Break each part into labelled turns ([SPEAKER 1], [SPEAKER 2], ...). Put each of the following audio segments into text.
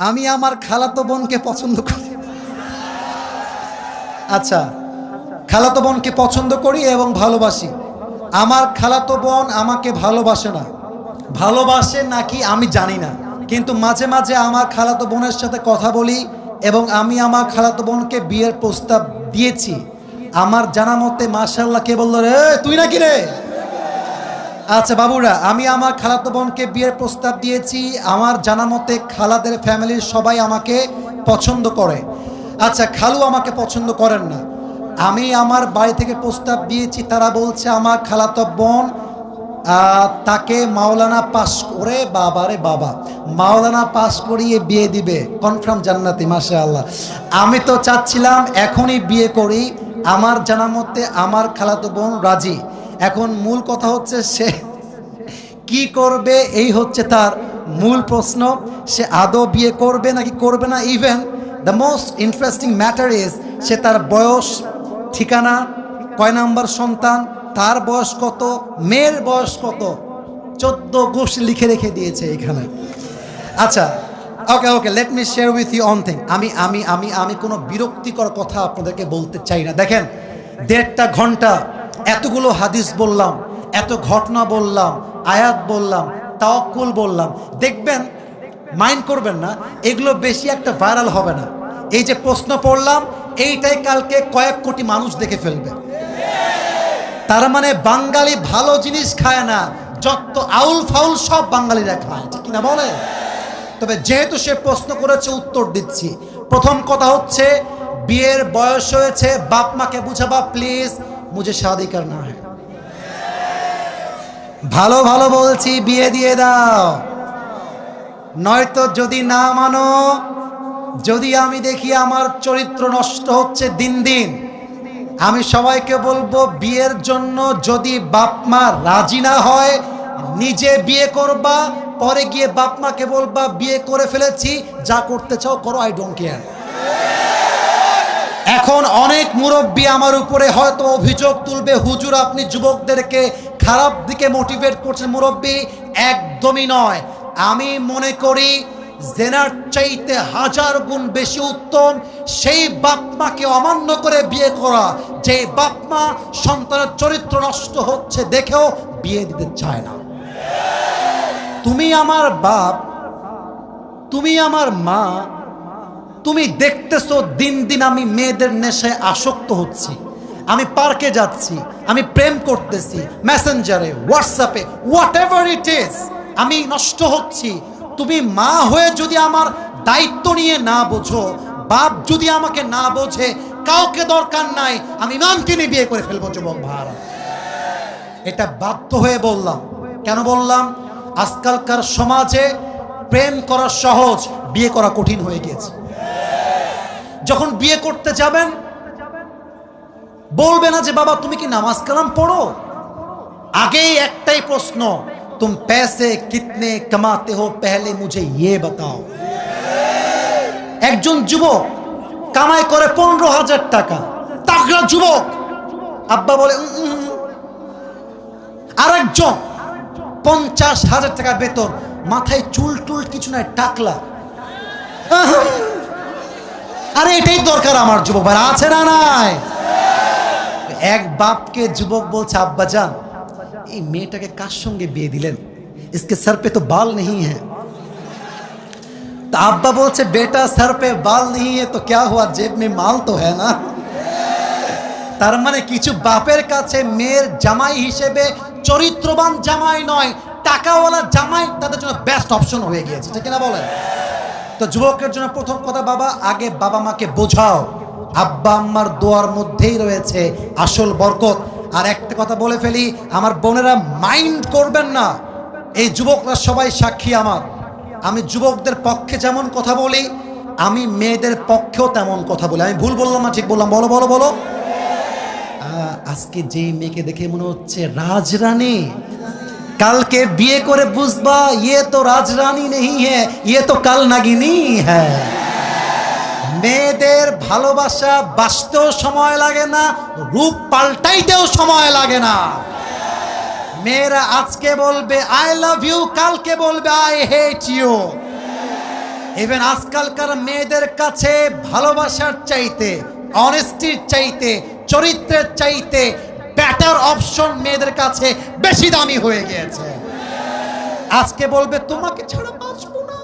[SPEAKER 1] আমি আমার খালাতো বোনকে পছন্দ করি। আচ্ছা, খালাতো বোনকে পছন্দ করি এবং ভালোবাসি। আমার খালাতো বোন আমাকে ভালোবাসে না, ভালোবাসে নাকি আমি জানি না, কিন্তু মাঝে মাঝে আমার খালাতো বোনের সাথে কথা বলি এবং আমি আমার খালাতো বোনকে বিয়ের প্রস্তাব দিয়েছি। আমার জানা মতে মাশাআল্লাহ, কে বলল রে তুই নাকি রে? আচ্ছা বাবুরা, আমি আমার খালাতো বোনকে বিয়ের প্রস্তাব দিয়েছি। আমার জানা মতে খালাদের ফ্যামিলির সবাই আমাকে পছন্দ করে। আচ্ছা, খালু আমাকে পছন্দ করেন না। আমি আমার বাড়ি থেকে প্রস্তাব দিয়েছি, তারা বলছে আমার খালাতো বোন তাকে মাওলানা পাস করে, বাবারে বাবা, মাওলানা পাস করিয়ে বিয়ে দিবে, কনফার্ম জান্নাতি মাশাআল্লাহ। আমি তো চাচ্ছিলাম এখনই বিয়ে করি। আমার জানা মতে আমার খালাতো বোন রাজি। এখন মূল কথা হচ্ছে সে কি করবে, এই হচ্ছে তার মূল প্রশ্ন। সে আদৌ বিয়ে করবে নাকি করবে না। Even the most interesting matter is সে তার বয়স, ঠিকানা, কয় নাম্বার সন্তান, তার বয়স কত, মেয়ের বয়স কত, 14 গোষ্ঠী লিখে রেখে দিয়েছে এখানে। আচ্ছা, okay okay, let me share with you one thing. আমি কোনো বিরক্তিকর কথা আপনাদেরকে বলতে চাই না। দেখেন, 1.5 ঘন্টা এতগুলো হাদিস বললাম, এত ঘটনা বললাম, আয়াত বললাম, তাওয়াক্কুল বললাম। দেখবেন, মাইন্ড করবেন না, এগুলো বেশি একটা ভাইরাল হবে না। এই যে প্রশ্ন পড়লাম, এইটাই কালকে কয়েক কোটি মানুষ দেখে ফেলবে। তার মানে বাঙালি ভালো জিনিস খায় না, যত আউল ফাউল সব বাঙালিরা খায়, ঠিক কিনা বলে? তবে যেহেতু সে প্রশ্ন করেছে, উত্তর দিচ্ছি। প্রথম কথা হচ্ছে, বিয়ের বয়স হয়েছে, বাপ মাকে বুঝাবা প্লিজ, মুঝে শাদি করনা है। ভালো ভালো বলছি, বিয়ে দিয়ে দাও। নয়তো যদি না মানো, যদি আমি দেখি আমার চরিত্র নষ্ট হচ্ছে দিন দিন, আমি সবাইকে বলবো বিয়ের জন্য যদি বাপ মা রাজি না হয়, নিজে বিয়ে করবা, পরে গিয়ে বাপ মাকে বলবা বিয়ে করে ফেলেছি, যা করতে চাও করো, আই ডোন্ট কেয়ার। এখন অনেক মুরব্বী আমার উপরে হয়তো অভিযোগ তুলবে, হুজুর আপনি যুবকদেরকে খারাপ দিকে মোটিভেট করছেন। মুরব্বী, একদমই নয়। আমি মনে করি জেনার চাইতে 1000 গুণ বেশি উত্তম সেই বাপ মাকে অমান্য করে বিয়ে করা, যে বাপ মা সন্তানের চরিত্র নষ্ট হচ্ছে দেখেও বিয়ে দিতে চায় না। তুমি আমার বাপ, তুমি আমার মা, তুমি দেখতেছো দিন দিন আমি মেয়েদের নেশায় আসক্ত হচ্ছি, আমি পার্কে যাচ্ছি, আমি প্রেম করতেছি, মেসেঞ্জারে, হোয়াটসঅ্যাপে, হোয়াট এভার ইট ইজ, আমি নষ্ট হচ্ছি। তুমি মা হয়ে যদি আমার দায়িত্ব নিয়ে না বোঝো, বাপ যদি আমাকে না বোঝে, কাউকে দরকার নাই, আমি ইমামকে নিয়ে বিয়ে করে ফেলবো যুবক ভাইরা। এটা বাধ্য হয়ে বললাম। কেন বললাম? আজকালকার সমাজে প্রেম করা সহজ, বিয়ে করা কঠিন হয়ে গিয়েছে। যখন বিয়ে করতে যাবেন, বলবে না যে বাবা তুমি কি নামাজ কালাম পড়ো, আগেই একটাই প্রশ্ন, तुम पैसे कितने कमाते हो पहले मुझे ये बताओ। একজন যুবক কামাই করে 15,000 টাকা, তাগড়া যুবক, আব্বা বলে আরেকজন 50,000 টাকা বেতন, মাথায় চুল টুল কিছু নাই, টাকলা। আরে এটাই দরকার আমার যুবক ভাই, আছে না নাই? এক বাপকে যুবক বলছে, আব্বা জান এই মেয়েটাকে কার সঙ্গে বিয়ে দিলেন, इसके सर पे तो बाल नहीं है। तो अब्बा बोलছে बेटा सर पे बाल नहीं है तो क्या हुआ, जेब में माल तो है ना। তার মানে কিছু বাপের কাছে মেয়ের জামাই হিসেবে চরিত্রবান জামাই নয়, টাকাওয়ালা জামাই তাদের জন্য বেস্ট অপশন হয়ে গিয়েছে, ঠিক না বলেন? তো যুবকের জন্য প্রথম কথা, বাবা আগে বাবা মাকে বোঝাও, আব্বা আম্মার দোয়ার মধ্যেই রয়েছে আসল বরকত। আর একটা কথা বলে ফেলি, আমার বোনেরা মাইন্ড করবেন না, এই যুবকরা সবাই সাক্ষী আমার। আমি যুবকদের পক্ষে যেমন কথা বলি, আমি মেয়েদের পক্ষেও তেমন কথা বলি। আমি ভুল বললাম না ঠিক বললাম? বলো বলো বলো। আজকে যেই মেয়েকে দেখে মনে হচ্ছে রাজরানী, কালকে বিয়ে করে বুঝবা ইয়ে তো রাজরানী নেই হ্যাঁ, ইয়ে তো কাল নাগিনী হ্যাঁ। মেয়েদের ভালোবাসা বাঁচতেও সময় লাগে না, রূপ পাল্টাইতেও সময় লাগে না। মেয়েরা আজকে বলবে আই লাভ ইউ, কালকে বলবে আই হেট ইউ। ইভেন আজকালকার মেয়েদের কাছে ভালোবাসার চাইতে, অনেস্টির চাইতে, চরিত্রের চাইতে বেটার অপশন মেয়েদের কাছে বেশি দামি হয়ে গিয়েছে। আজকে বলবে তোমাকে ছাড়া বাঁচবো না,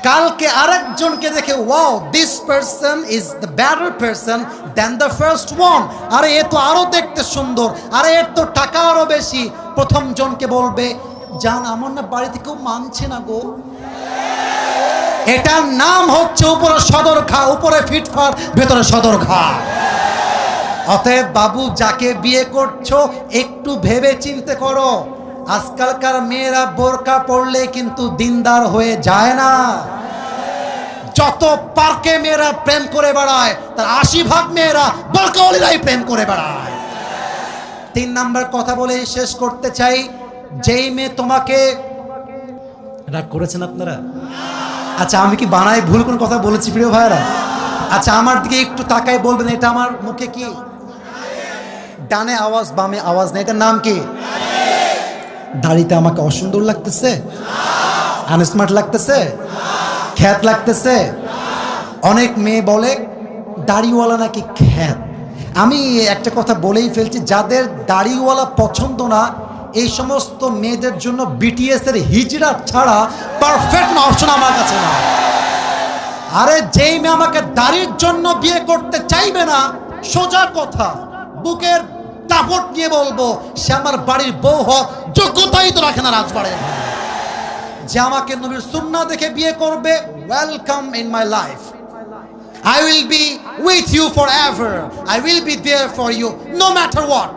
[SPEAKER 1] কালকে আরেকজনকে দেখে wow this person is the better person than the first one, আরে এ তো আরো দেখতে সুন্দর, আরে এর তো টাকা আরো বেশি। প্রথম জনকে বলবে জান আমার না বাড়িতে কেউ মানছে না গো। এটার নাম হচ্ছে উপরে সদর ঘা, উপরে ফিটফাট ভেতরে সদর ঘা। অতএব বাবু যাকে বিয়ে করছো একটু ভেবে চিন্তে করো। আজকালকার মেয়েরা বোরকা পরলে কিন্তু দিনদার হয়ে যায় না। যত পার্কে মেয়েরা প্রেম করে বেড়ায় তার 80% মেয়েরা বোরকাওয়ালিরাই প্রেম করে বেড়ায়। 3 নাম্বার কথা বলে শেষ করতে চাই, যেই মেয়ে তোমাকে, রাগ করেছেন আপনারা? আচ্ছা আমি কি বানাই ভুল কোন কথা বলেছি প্রিয় ভাইরা? আচ্ছা আমার দিকে একটু তাকাই বলবেন এটা আমার মুখে কি? ডানে আওয়াজ বামে আওয়াজ নেই, এটার নাম কি? দাড়িতে আমাকে অসুন্দর লাগতেছে, আনস্মার্ট লাগতেছে, খ্যাত লাগতেছে। অনেক মেয়ে বলে দাড়িওয়ালা নাকি খ্যাত। আমি একটা কথা বলেই ফেলছি, যাদের দাড়িওয়ালা পছন্দ না এই সমস্ত মেয়েদের জন্য বিটিএস এর হিজড়া ছাড়া পারফেক্ট অপশন আমার কাছে না। আরে যেই মেয়ে আমাকে দাড়ির জন্য বিয়ে করতে চাইবে না, সোজা কথা বুকের দাপট নিয়ে বলবো সে আমার বাড়ির বউ হওয়ার যোগ্যতাই তো রাখে না রাজবাড়ির। যে আমাকে নবীর সুন্নাহ দেখে বিয়ে করবে, welcome in my life, I will be with you forever, I will be there for you no matter what.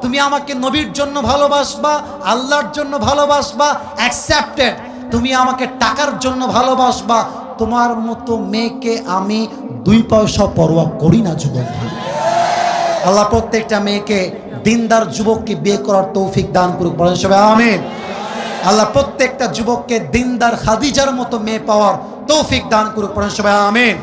[SPEAKER 1] তুমি আমাকে নবীর জন্য ভালোবাসবা, আল্লাহর জন্য ভালোবাসবা, অ্যাকসেপ্টেড। তুমি আমাকে টাকার জন্য ভালোবাসবা, তোমার মতো মেয়েকে আমি 2 পয়সা পরোয়া করি না যুবক। আল্লাহ প্রত্যেকটা মেয়েকে দিনদার যুবককে বিয়ে করার তৌফিক দান করুক, বলেন সবাই আমিন। আল্লাহ প্রত্যেকটা যুবককে দিনদার খাদিজার মতো মেয়ে পাওয়ার তৌফিক দান করুক, বলেন সবাই আমিন।